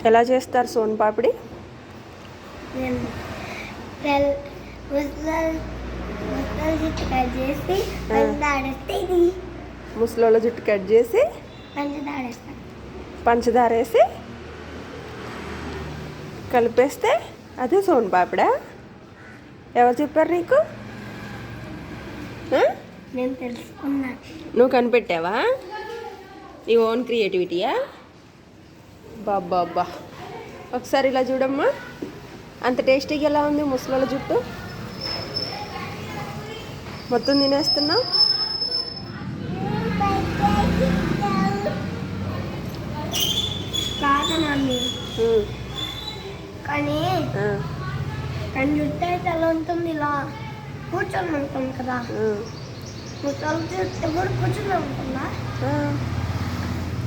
ఎలా చేస్తారు సోన్ పాపిడి? ముసలోళ్ళ జుట్టు కట్ చేసి పంచదార వేసి కలిపేస్తే అదే సోన్ పాపిడా? ఎవరు చెప్పారు నీకు? నేను తెలుసుకున్నా. నువ్వు కనిపెట్టావా? నీ ఓన్ క్రియేటివిటీయా? బాబ్బా, ఒకసారి ఇలా చూడమ్మా. అంత టేస్టీగా ఎలా ఉంది ముసలోళ్ళ జుట్టు? మొత్తం తినేస్తున్నావు. కానీ కానీ జుట్టు అయితే ఎలా ఉంటుంది? ఇలా కూర్చొని ఉంటుంది కదా. ముసలి జుట్టు కూడా కూర్చొని ఉంటుందా?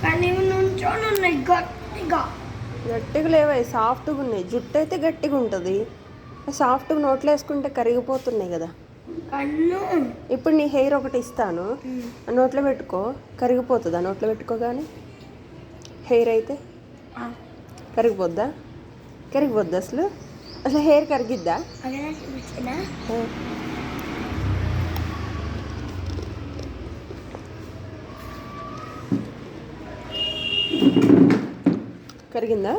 కానీ నుంచొని ఉన్నాయి గట్టిగా. గట్టిగా లేవా? సాఫ్ట్గా ఉన్నాయి. జుట్టు అయితే గట్టిగా ఉంటుంది. సాఫ్ట్గా నోట్లో వేసుకుంటే కరిగిపోతున్నాయి కదా. ఇప్పుడు నీ హెయిర్ ఒకటి ఇస్తాను, నోట్లో పెట్టుకో. కరిగిపోతుందా నోట్లో పెట్టుకోగానే? హెయిర్ అయితే కరిగిపోద్దా? కరిగిపోద్దా? అసలు అసలు హెయిర్ కరిగిద్దా? కరిగిందా?